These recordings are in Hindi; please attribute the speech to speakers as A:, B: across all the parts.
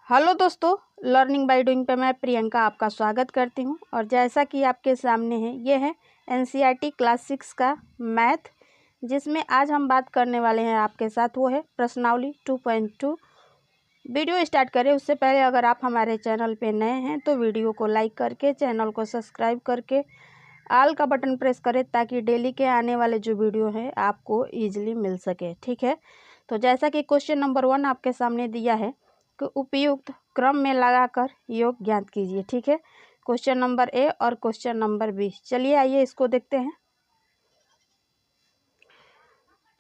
A: हेलो दोस्तों, लर्निंग बाय डूइंग पे मैं प्रियंका आपका स्वागत करती हूं। और जैसा कि आपके सामने है, ये है एनसीईआरटी क्लास 6 का मैथ, जिसमें आज हम बात करने वाले हैं आपके साथ, वो है प्रश्नावली 2.2। वीडियो स्टार्ट करें उससे पहले अगर आप हमारे चैनल पे नए हैं तो वीडियो को लाइक करके, चैनल को सब्सक्राइब करके ऑल का बटन प्रेस करें ताकि डेली के आने वाले जो वीडियो हैं आपको ईजिली मिल सके। ठीक है, तो जैसा कि क्वेश्चन नंबर 1 आपके सामने दिया है कि उपयुक्त क्रम में लगाकर योग ज्ञात कीजिए। ठीक है, क्वेश्चन नंबर ए और क्वेश्चन नंबर बी। चलिए आइए इसको देखते हैं।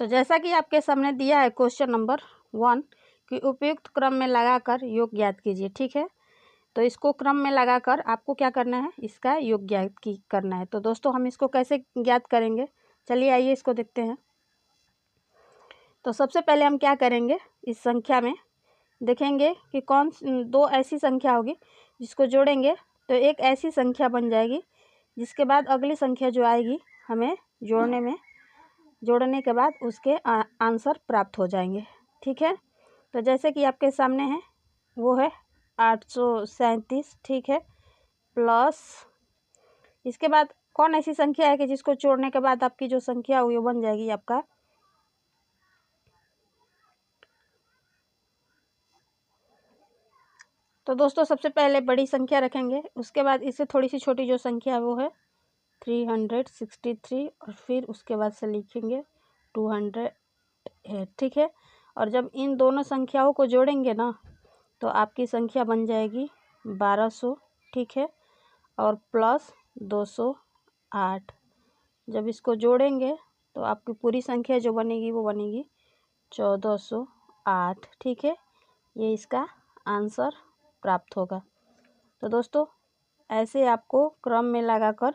A: तो जैसा कि आपके सामने दिया है क्वेश्चन नंबर 1 कि उपयुक्त क्रम में लगाकर योग ज्ञात कीजिए। ठीक है, तो इसको क्रम में लगाकर आपको क्या करना है, इसका योग ज्ञात करना है। तो दोस्तों हम इसको कैसे ज्ञात करेंगे, चलिए आइए इसको देखते हैं। तो सबसे पहले हम क्या करेंगे, इस संख्या में देखेंगे कि कौन दो ऐसी संख्या होगी जिसको जोड़ेंगे तो एक ऐसी संख्या बन जाएगी जिसके बाद अगली संख्या जो आएगी हमें जोड़ने के बाद उसके आंसर प्राप्त हो जाएंगे। ठीक है, तो जैसे कि आपके सामने है वो है 837। ठीक है, प्लस इसके बाद कौन ऐसी संख्या है कि जिसको जोड़ने के बाद आपकी जो संख्या हुई वो बन जाएगी आपका तो दोस्तों सबसे पहले बड़ी संख्या रखेंगे, उसके बाद इससे थोड़ी सी छोटी जो संख्या है वो है 363 और फिर उसके बाद से लिखेंगे 208। ठीक है, और जब इन दोनों संख्याओं को जोड़ेंगे ना तो आपकी संख्या बन जाएगी 1200। ठीक है, और प्लस 208। जब इसको जोड़ेंगे तो आपकी पूरी संख्या जो बनेगी वो बनेगी 1408। ठीक है, ये इसका आंसर प्राप्त होगा। तो दोस्तों ऐसे आपको क्रम में लगाकर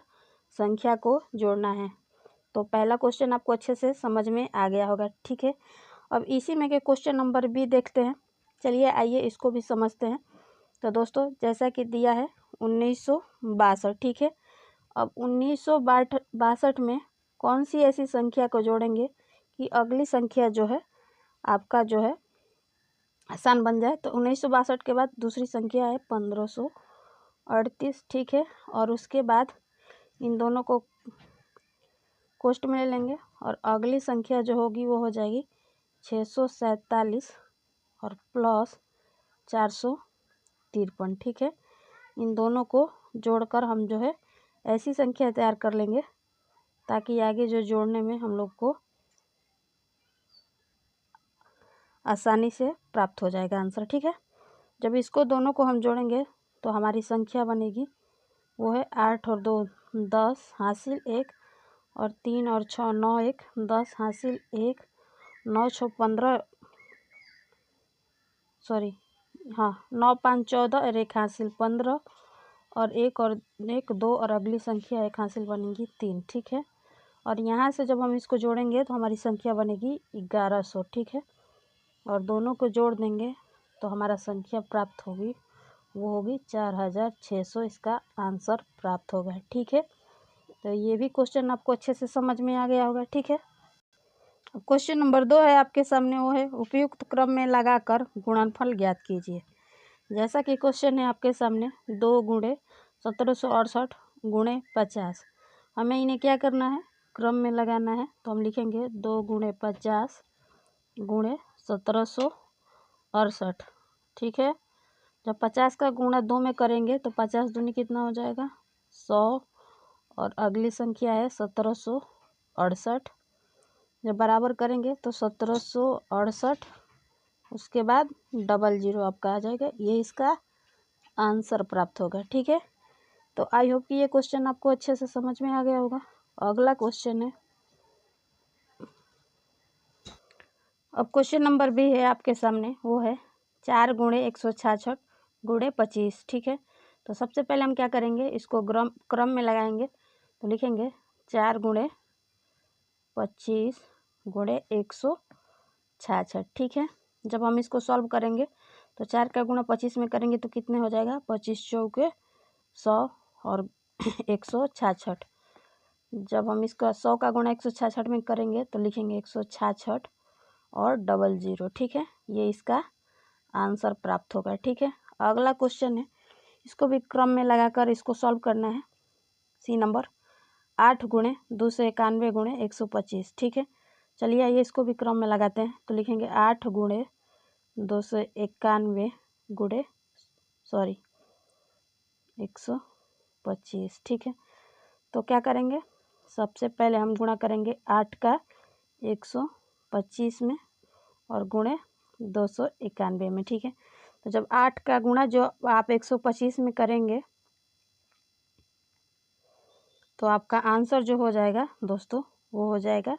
A: संख्या को जोड़ना है। तो पहला क्वेश्चन आपको अच्छे से समझ में आ गया होगा। ठीक है, अब इसी में के क्वेश्चन नंबर बी देखते हैं। चलिए आइए इसको भी समझते हैं। तो दोस्तों जैसा कि दिया है 1962। ठीक है, अब 1962 में कौन सी ऐसी संख्या को जोड़ेंगे कि अगली संख्या जो है आपका जो है आसान बन जाए। तो 1962 के बाद दूसरी संख्या है 1538। ठीक है, और उसके बाद इन दोनों को कोष्ट में ले लेंगे और अगली संख्या जो होगी वो हो जाएगी 647 और प्लस 453। ठीक है, इन दोनों को जोड़कर हम जो है ऐसी संख्या तैयार कर लेंगे ताकि आगे जो जोड़ने में हम लोग को आसानी से प्राप्त हो जाएगा आंसर। ठीक है, जब इसको दोनों को हम जोड़ेंगे तो हमारी संख्या बनेगी वो है 8 और 2 10 हासिल 1 और 3 और 6 9 1 10 हासिल 1 9 6 15 सॉरी हाँ 9 5 14 और 1 हासिल 15 और 1 2 और अगली संख्या 1 हासिल बनेगी 3। ठीक है, और यहाँ से जब हम इसको जोड़ेंगे तो हमारी संख्या बनेगी 1100। ठीक है, और दोनों को जोड़ देंगे तो हमारा संख्या प्राप्त होगी वो होगी 4600। इसका आंसर प्राप्त होगा। ठीक है, तो ये भी क्वेश्चन आपको अच्छे से समझ में आ गया होगा। ठीक है, अब क्वेश्चन नंबर 2 है आपके सामने, वो है उपयुक्त क्रम में लगाकर गुणनफल ज्ञात कीजिए। जैसा कि क्वेश्चन है आपके सामने 2 गुणे 1768 गुणे 50। हमें इन्हें क्या करना है, क्रम में लगाना है। तो हम लिखेंगे 2 गुणे 50 गुणे 1768। ठीक है, जब 50 का गुणा 2 में करेंगे तो 50 दूनी कितना हो जाएगा 100 और अगली संख्या है 1768। जब बराबर करेंगे तो 1768 उसके बाद 00 आपका आ जाएगा, ये इसका आंसर प्राप्त होगा। ठीक है, तो आई होप कि ये क्वेश्चन आपको अच्छे से समझ में आ गया होगा। अगला क्वेश्चन है, अब क्वेश्चन नंबर बी है आपके सामने, वो है 4 गुणे 166 गुणे 25। ठीक है, तो सबसे पहले हम क्या करेंगे, इसको क्रम में लगाएंगे। तो लिखेंगे 4 गुणे 25 गुणे 166। ठीक है, जब हम इसको सॉल्व करेंगे तो 4 का गुणा 25 में करेंगे तो कितने हो जाएगा 25 चौके 100 और 166। जब हम इसका 100 का गुणा 166 में करेंगे तो लिखेंगे 166 और 00। ठीक है, ये इसका आंसर प्राप्त होगा। ठीक है, अगला क्वेश्चन है, इसको भी क्रम में लगाकर इसको सॉल्व करना है। सी नंबर 8 गुणे 291 गुणे 125। ठीक है, चलिए आइए इसको भी क्रम में लगाते हैं। तो लिखेंगे 8 गुणे 291 गुणे 125। ठीक है, तो क्या करेंगे, सबसे पहले हम गुणा करेंगे 8 का 125 में और गुणे 291 में। ठीक है, तो जब 8 का गुणा जो आप 125 में करेंगे तो आपका आंसर जो हो जाएगा दोस्तों वो हो जाएगा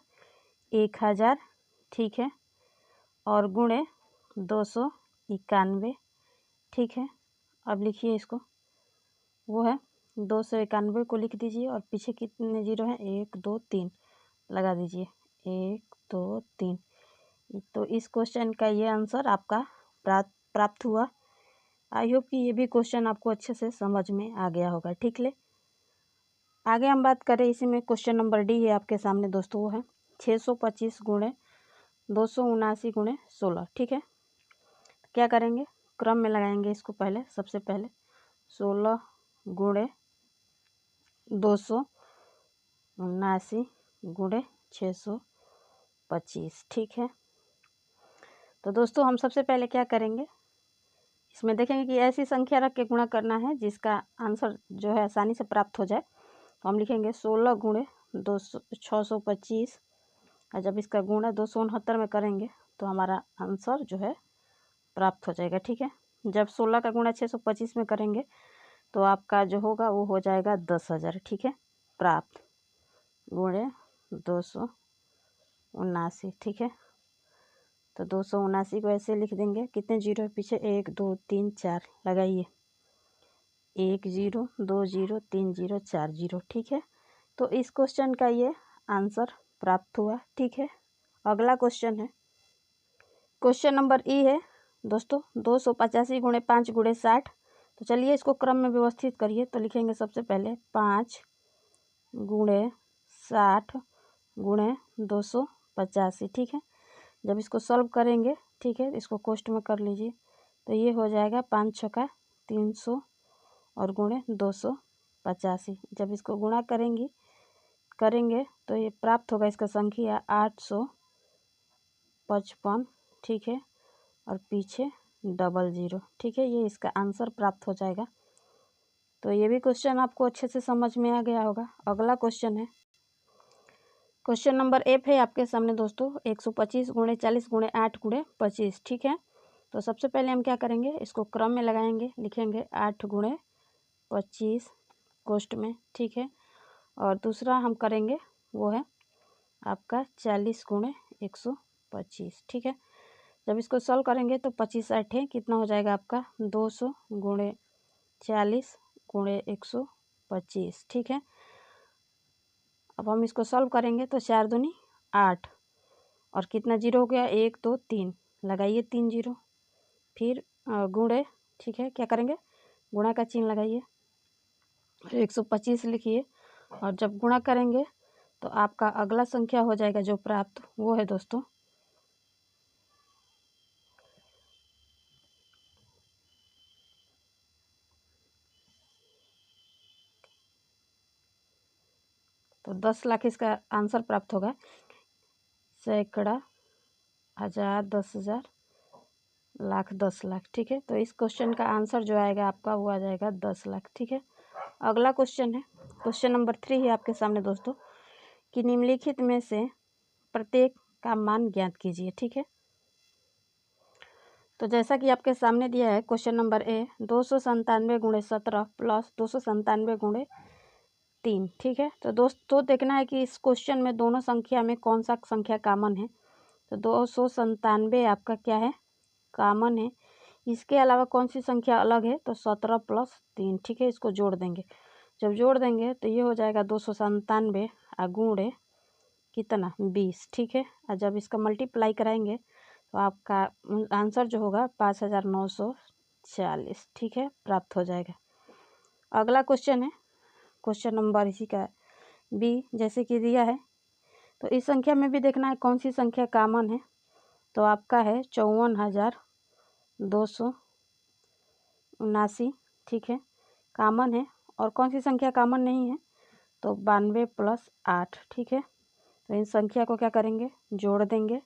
A: 1000। ठीक है, और गुणे 291। ठीक है, अब लिखिए इसको, वो है 291 को लिख दीजिए और पीछे कितने जीरो हैं, 1 2 3 लगा दीजिए, 1 2 3। तो इस क्वेश्चन का ये आंसर आपका प्राप्त हुआ। आई होप कि ये भी क्वेश्चन आपको अच्छे से समझ में आ गया होगा। ठीक है, आगे हम बात करें इसी में, क्वेश्चन नंबर डी है आपके सामने दोस्तों, वो है 625 गुणे 279 गुणे 16। ठीक है, क्या करेंगे, क्रम में लगाएंगे इसको। पहले सबसे पहले 16 गुणे 279 गुणे 625। ठीक है, तो दोस्तों हम सबसे पहले क्या करेंगे, इसमें देखेंगे कि ऐसी संख्या रख के गुणा करना है जिसका आंसर जो है आसानी से प्राप्त हो जाए। तो हम लिखेंगे 16 गुणे 625, और जब इसका गुणा 269 में करेंगे तो हमारा आंसर जो है प्राप्त हो जाएगा। ठीक है, जब 16 का गुणा 625 में करेंगे तो आपका जो होगा वो हो जाएगा 10,000। ठीक है, प्राप्त गुणे 279। ठीक है, तो 279 को ऐसे लिख देंगे, कितने जीरो है पीछे, 1 2 3 4 लगाइए, 1 0 2 0 3 0 4 0। ठीक है, तो इस क्वेश्चन का ये आंसर प्राप्त हुआ। ठीक है, अगला क्वेश्चन है, क्वेश्चन नंबर ई है दोस्तों 285 गुणे 5 गुणे 60। तो चलिए इसको क्रम में व्यवस्थित करिए। तो लिखेंगे सबसे पहले 5 गुणे 60 गुणे 285। ठीक है, जब इसको सॉल्व करेंगे, ठीक है, इसको कोष्ट में कर लीजिए, तो ये हो जाएगा 5 छक्का 300 और गुणे 285। जब इसको गुणा करेंगे तो ये प्राप्त होगा, इसका संख्या 855। ठीक है, और पीछे 00। ठीक है, ये इसका आंसर प्राप्त हो जाएगा। तो ये भी क्वेश्चन आपको अच्छे से समझ में आ गया होगा। अगला क्वेश्चन है, क्वेश्चन नंबर एफ है आपके सामने दोस्तों, 125 गुणे 40 गुणे 8 गुणे 25। ठीक है, तो सबसे पहले हम क्या करेंगे, इसको क्रम में लगाएंगे। लिखेंगे 8 गुणे 25 कोष्ट में। ठीक है, और दूसरा हम करेंगे वो है आपका 40 गुणे 125। ठीक है, जब इसको सॉल्व करेंगे तो 25 8 कितना हो जाएगा आपका 200 गुणे 40 गुणे 125। ठीक है, अब हम इसको सॉल्व करेंगे तो 4 दूनी 8 और कितना जीरो हो गया, 1 2 3 लगाइए, 3 जीरो, फिर गुणे। ठीक है, क्या करेंगे, गुणा का चिन्ह लगाइए, 125 लिखिए, और जब गुणा करेंगे तो आपका अगला संख्या हो जाएगा जो प्राप्त, वो है दोस्तों तो 10 लाख इसका आंसर प्राप्त होगा। सैकड़ा, हज़ार, 10,000, लाख, 10 लाख। ठीक है, तो इस क्वेश्चन का आंसर जो आएगा आपका वो आ जाएगा 10 लाख। ठीक है, अगला क्वेश्चन है, क्वेश्चन नंबर 3 है आपके सामने दोस्तों, कि निम्नलिखित में से प्रत्येक का मान ज्ञात कीजिए। ठीक है, तो जैसा कि आपके सामने दिया है क्वेश्चन नंबर ए, 297 गुणे 17 प्लस 297 गुणे 3। ठीक है, तो दोस्तों देखना है कि इस क्वेश्चन में दोनों संख्या में कौन सा संख्या कॉमन है। तो 297 आपका क्या है, कॉमन है। इसके अलावा कौन सी संख्या अलग है, तो 17 प्लस 3। ठीक है, इसको जोड़ देंगे, जब जोड़ देंगे तो ये हो जाएगा 297 गुणे कितना 20। ठीक है, और जब इसका मल्टीप्लाई कराएंगे तो आपका आंसर जो होगा 5,940। ठीक है, प्राप्त हो जाएगा। अगला क्वेश्चन है, क्वेश्चन नंबर इसी का बी, जैसे कि दिया है, तो इस संख्या में भी देखना है कौन सी संख्या कॉमन है। तो आपका है 279, ठीक है, कॉमन है। और कौन सी संख्या कॉमन नहीं है? तो 92 + 8, ठीक है। तो इन संख्या को क्या करेंगे? जोड़ देंगे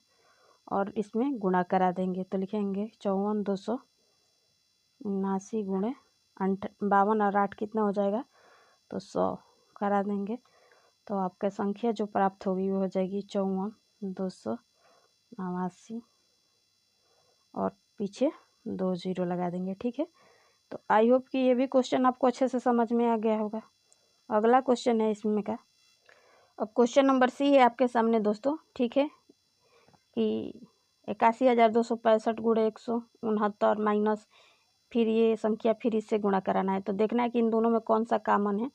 A: और इसमें गुणा करा देंगे। तो लिखेंगे 54,279 गुणे 52 और 8 कितना हो जाएगा? तो 100 करा देंगे। तो आपका संख्या जो प्राप्त होगी वो हो जाएगी 54,279 और पीछे 2 जीरो लगा देंगे, ठीक है। तो आई होप कि ये भी क्वेश्चन आपको अच्छे से समझ में आ गया होगा। अगला क्वेश्चन है इसमें का, अब क्वेश्चन नंबर सी है आपके सामने दोस्तों, ठीक है, कि 81,265 गुणे 169 माइनस फिर ये संख्या फिर इससे गुणा कराना है। तो देखना है कि इन दोनों में कौन सा कॉमन है।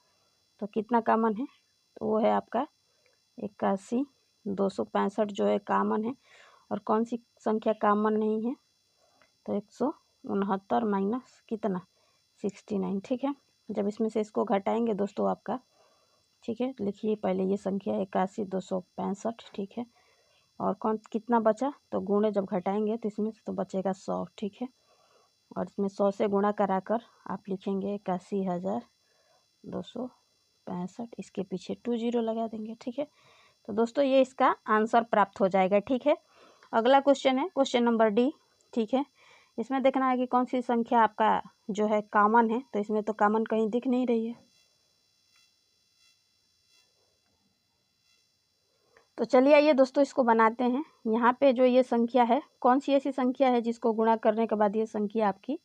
A: तो कितना कॉमन है? तो वो है आपका 81,265 जो है कॉमन है। और कौन सी संख्या कॉमन नहीं है? तो 169 माइनस कितना? 69, ठीक है। जब इसमें से इसको घटाएंगे दोस्तों आपका, ठीक है, लिखिए पहले ये संख्या 81,265, ठीक है। और कौन कितना बचा? तो गुणे जब घटाएंगे तो इसमें से तो बचेगा 100, ठीक है। और इसमें 100 से गुणा कराकर आप लिखेंगे 81,265, इसके पीछे 2 जीरो लगा देंगे, ठीक है। तो दोस्तों ये इसका आंसर प्राप्त हो जाएगा, ठीक है। अगला क्वेश्चन है क्वेश्चन नंबर डी, ठीक है। इसमें देखना है कि कौन सी संख्या आपका जो है कॉमन है। तो इसमें तो कॉमन कहीं दिख नहीं रही है। तो चलिए आइए दोस्तों इसको बनाते हैं। यहाँ पे जो ये संख्या है, कौन सी ऐसी संख्या है जिसको गुणा करने के बाद ये संख्या आपकी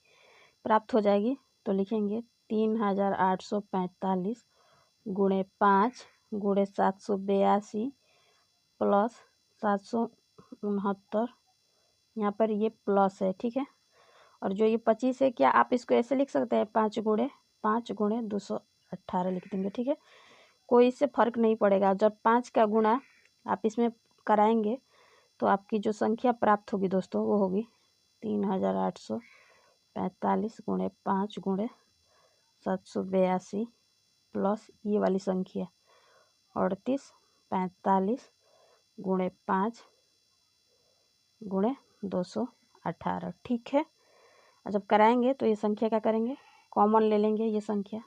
A: प्राप्त हो जाएगी? तो लिखेंगे 3,845 गुणे 5 गुणे 782 प्लस 769, यहाँ पर ये प्लस है, ठीक है। और जो ये 25 है, क्या आप इसको ऐसे लिख सकते हैं? 5 गुणे 218 लिख देंगे, ठीक है। कोई इससे फर्क नहीं पड़ेगा। जब 5 का गुणा आप इसमें कराएंगे तो आपकी जो संख्या प्राप्त होगी दोस्तों वो होगी 3,845 गुणे 5 गुणे 782 प्लस ये वाली संख्या 3845 गुणे 5 गुणे 218, ठीक है। और जब कराएंगे तो ये संख्या क्या करेंगे? कॉमन ले लेंगे ये संख्या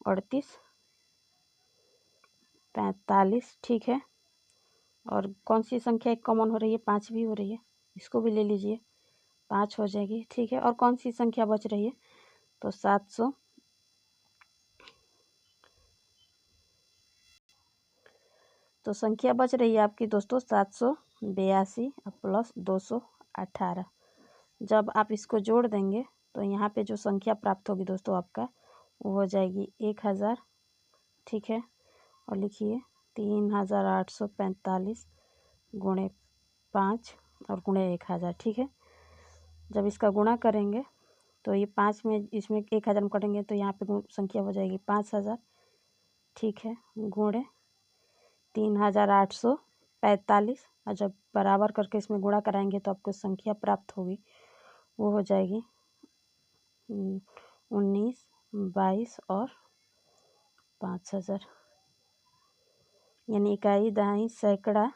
A: 3845, ठीक है। और कौन सी संख्या एक कॉमन हो रही है? 5 भी हो रही है, इसको भी ले लीजिए, 5 हो जाएगी, ठीक है। और कौन सी संख्या बच रही है? तो 700, तो संख्या बच रही है आपकी दोस्तों 782 प्लस 218। जब आप इसको जोड़ देंगे तो यहाँ पे जो संख्या प्राप्त होगी दोस्तों आपका वो हो जाएगी 1000, ठीक है। और लिखिए 3,845 गुणे 5 और गुणे 1000, ठीक है। जब इसका गुणा करेंगे तो ये 5 में इसमें 1000 में कटेंगे तो यहाँ पे संख्या हो जाएगी 5000, ठीक है, गुणे 3,845। और जब बराबर करके इसमें गुणा कराएंगे तो आपको संख्या प्राप्त होगी वो हो जाएगी 19, 22 और 5000, यानी इकाई, दहाई, सैकड़ा,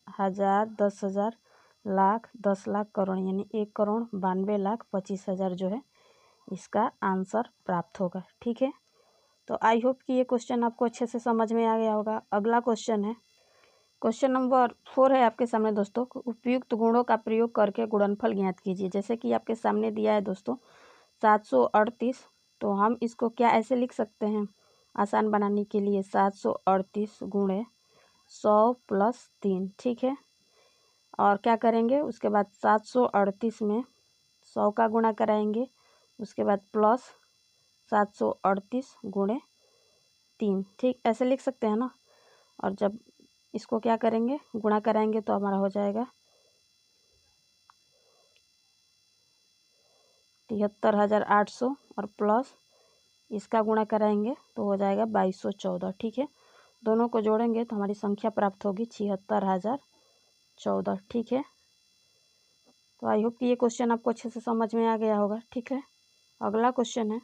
A: हज़ार, 10,000, लाख, 10 लाख, करोड़, यानी 1,92,25,000 जो है इसका आंसर प्राप्त होगा, ठीक है। तो आई होप कि ये क्वेश्चन आपको अच्छे से समझ में आ गया होगा। अगला क्वेश्चन है क्वेश्चन नंबर 4 है आपके सामने दोस्तों, उपयुक्त गुणों का प्रयोग करके गुणनफल ज्ञात कीजिए। जैसे कि आपके सामने दिया है दोस्तों 738, तो हम इसको क्या ऐसे लिख सकते हैं आसान बनाने के लिए? 738 गुणे 100 प्लस 3, ठीक है। और क्या करेंगे उसके बाद 738 में 100 का गुणा कराएंगे, उसके बाद प्लस 738 गुणे 3, ठीक, ऐसे लिख सकते हैं ना। और जब इसको क्या करेंगे गुणा कराएंगे तो हमारा हो जाएगा 73,800 और प्लस इसका गुणा कराएंगे तो हो जाएगा 2214, ठीक है। दोनों को जोड़ेंगे तो हमारी संख्या प्राप्त होगी 76,014, ठीक है। तो आई होप कि ये क्वेश्चन आपको अच्छे से समझ में आ गया होगा, ठीक है। अगला क्वेश्चन है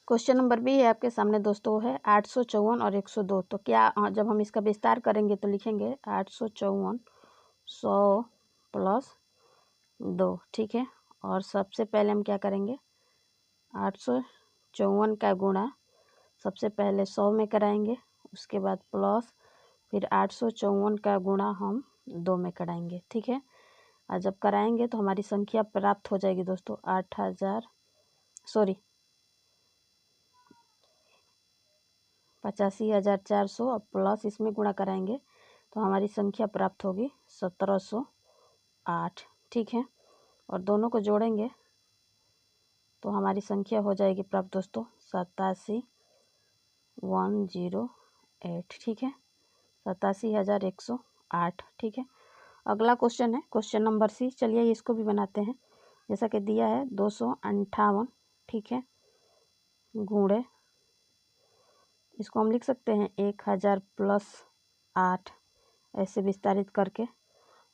A: क्वेश्चन नंबर बी है आपके सामने दोस्तों, है 854 और 102। तो क्या जब हम इसका विस्तार करेंगे तो लिखेंगे 854 100 प्लस 2, ठीक है। और सबसे पहले हम क्या करेंगे, 854 का गुणा सबसे पहले 100 में कराएंगे, उसके बाद प्लस फिर 854 का गुणा हम 2 में कराएंगे, ठीक है। और जब कराएंगे तो हमारी संख्या प्राप्त हो जाएगी दोस्तों 85,400 और प्लस इसमें गुणा कराएंगे तो हमारी संख्या प्राप्त होगी 1708, ठीक है। और दोनों को जोड़ेंगे तो हमारी संख्या हो जाएगी प्राप्त दोस्तों 87,108, ठीक है, 87,108, ठीक है। अगला क्वेश्चन है क्वेश्चन नंबर सी। चलिए इसको भी बनाते हैं। जैसा कि दिया है 258, ठीक है, गुणे इसको हम लिख सकते हैं 1000 प्लस 8 ऐसे विस्तारित करके।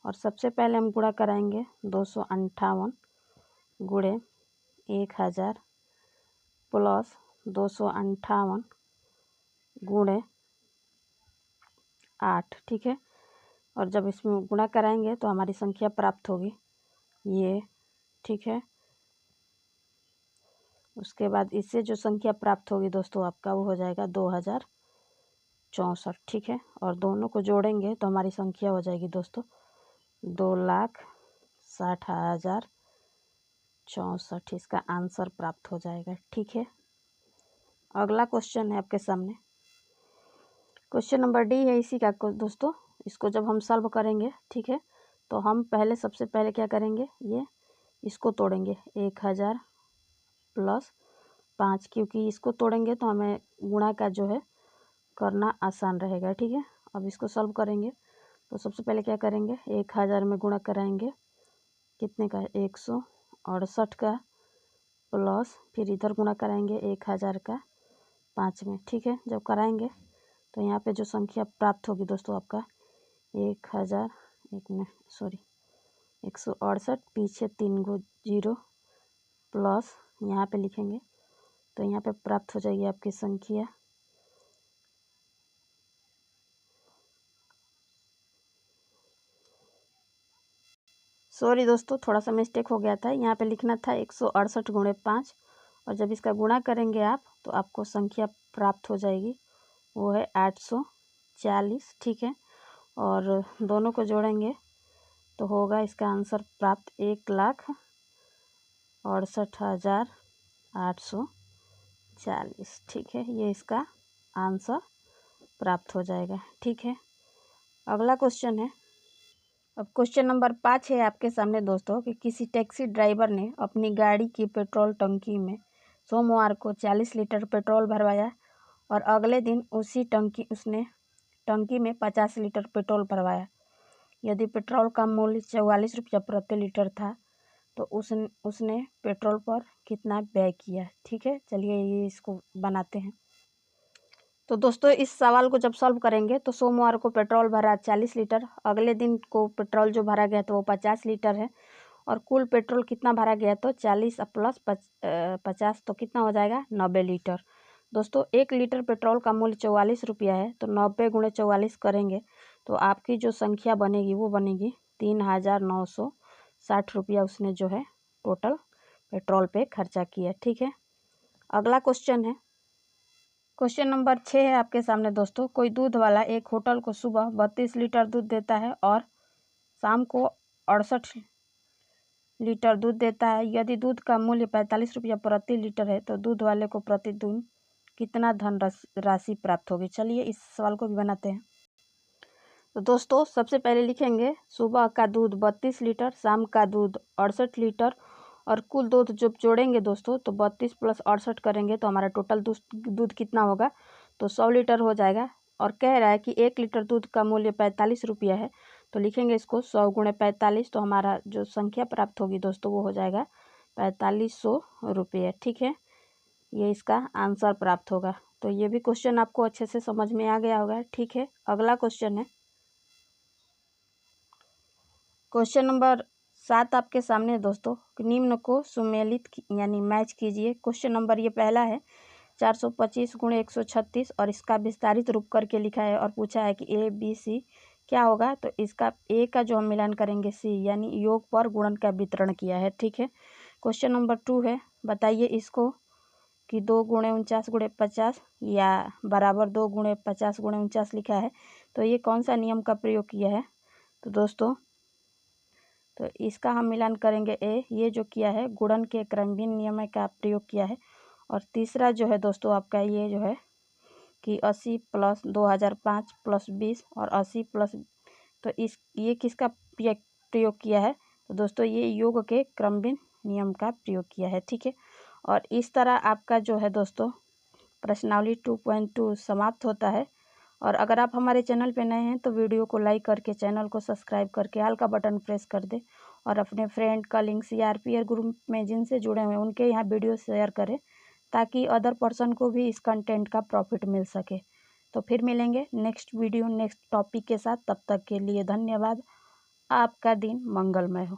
A: और सबसे पहले हम गुणा कराएंगे 258 गुणे 1000 प्लस 258 गुणे 8, ठीक है। और जब इसमें गुणा कराएंगे तो हमारी संख्या प्राप्त होगी ये, ठीक है। उसके बाद इससे जो संख्या प्राप्त होगी दोस्तों आपका वो हो जाएगा 2064, ठीक है। और दोनों को जोड़ेंगे तो हमारी संख्या हो जाएगी दोस्तों 2,60,064, इसका आंसर प्राप्त हो जाएगा, ठीक है। अगला क्वेश्चन है आपके सामने, क्वेश्चन नंबर डी है इसी का दोस्तों। इसको जब हम सॉल्व करेंगे, ठीक है, तो हम पहले सबसे पहले क्या करेंगे, ये इसको तोड़ेंगे 1000 प्लस 5, क्योंकि इसको तोड़ेंगे तो हमें गुणा का जो है करना आसान रहेगा, ठीक है। अब इसको सॉल्व करेंगे तो सबसे पहले क्या करेंगे, 1000 में गुणा कराएंगे कितने का, 168 का, प्लस फिर इधर गुणा कराएंगे 1000 का 5 में, ठीक है। जब कराएंगे तो यहाँ पे जो संख्या प्राप्त होगी दोस्तों आपका 168, पीछे 3 गो 0 प्लस यहाँ पे लिखेंगे तो यहाँ पे प्राप्त हो जाएगी आपकी संख्या दोस्तों थोड़ा सा मिस्टेक हो गया था, यहाँ पे लिखना था 168 गुणे 5। और जब इसका गुणा करेंगे आप तो आपको संख्या प्राप्त हो जाएगी वो है 840, ठीक है। और दोनों को जोड़ेंगे तो होगा इसका आंसर प्राप्त 1,68,840, ठीक है। ये इसका आंसर प्राप्त हो जाएगा, ठीक है। अगला क्वेश्चन है, अब क्वेश्चन नंबर 5 है आपके सामने दोस्तों कि किसी टैक्सी ड्राइवर ने अपनी गाड़ी की पेट्रोल टंकी में सोमवार को 40 लीटर पेट्रोल भरवाया और अगले दिन उसने टंकी में 50 लीटर पेट्रोल भरवाया। यदि पेट्रोल का मूल्य 44 रुपया प्रति लीटर था तो उसने पेट्रोल पर कितना व्यय किया, ठीक है। चलिए ये इसको बनाते हैं। तो दोस्तों इस सवाल को जब सॉल्व करेंगे तो सोमवार को पेट्रोल भरा 40 लीटर, अगले दिन को पेट्रोल जो भरा गया तो वो 50 लीटर है, और कुल पेट्रोल कितना भरा गया तो 40 प्लस 50 तो कितना हो जाएगा 90 लीटर। दोस्तों 1 लीटर पेट्रोल का मूल्य 44 रुपया है, तो 90 गुणे 44 करेंगे तो आपकी जो संख्या बनेगी वो बनेगी 3,960 रुपया उसने जो है टोटल पेट्रोल पे खर्चा किया, ठीक है। अगला क्वेश्चन है, क्वेश्चन नंबर 6 है आपके सामने दोस्तों। कोई दूध वाला एक होटल को सुबह 32 लीटर दूध देता है और शाम को 68 लीटर दूध देता है। यदि दूध का मूल्य 45 रुपया प्रति लीटर है तो दूध वाले को प्रतिदिन कितना धन राशि प्राप्त होगी। चलिए इस सवाल को भी बनाते हैं। तो दोस्तों सबसे पहले लिखेंगे सुबह का दूध 32 लीटर, शाम का दूध 68 लीटर, और कुल दूध जब जोड़ेंगे दोस्तों तो 32 प्लस 68 करेंगे तो हमारा टोटल दूध कितना होगा तो 100 लीटर हो जाएगा। और कह रहा है कि 1 लीटर दूध का मूल्य 45 रुपया है, तो लिखेंगे इसको 100 गुणे 45, तो हमारा जो संख्या प्राप्त होगी दोस्तों वो हो जाएगा 4500 रुपये, ठीक है। ये इसका आंसर प्राप्त होगा। तो ये भी क्वेश्चन आपको अच्छे से समझ में आ गया होगा, ठीक है। अगला क्वेश्चन है क्वेश्चन नंबर 7 आपके सामने दोस्तों। निम्न को सुमेलित यानी मैच कीजिए। क्वेश्चन नंबर ये पहला है 425 गुणे 136 और इसका विस्तारित रूप करके लिखा है और पूछा है कि A B C क्या होगा, तो इसका ए का जो हम मिलान करेंगे सी, यानी योग पर गुणन का वितरण किया है। ठीक है। क्वेश्चन नंबर 2 है, बताइए इसको कि 2 गुणे 49 गुणे 50 या बराबर 2 गुणे 50 गुणे 49 लिखा है, तो ये कौन सा नियम का प्रयोग किया है। तो दोस्तों तो इसका हम मिलान करेंगे ए, ये जो किया है गुणन के क्रमभिन्न नियम का प्रयोग किया है। और तीसरा जो है दोस्तों आपका ये जो है कि 80 प्लस 2005 प्लस 20 और 80 प्लस, तो इस ये किसका प्रयोग किया है, तो दोस्तों ये योग के क्रमभिन्न नियम का प्रयोग किया है। ठीक है। और इस तरह आपका जो है दोस्तों प्रश्नावली 2.2 समाप्त होता है। और अगर आप हमारे चैनल पे नए हैं तो वीडियो को लाइक करके चैनल को सब्सक्राइब करके ऑल का बटन प्रेस कर दे और अपने फ्रेंड कलिंग सीआरपीएफ ग्रुप में जिनसे जुड़े हुए हैं उनके यहाँ वीडियो शेयर करें, ताकि अदर पर्सन को भी इस कंटेंट का प्रॉफिट मिल सके। तो फिर मिलेंगे नेक्स्ट वीडियो नेक्स्ट टॉपिक के साथ, तब तक के लिए धन्यवाद। आपका दिन मंगलमय हो।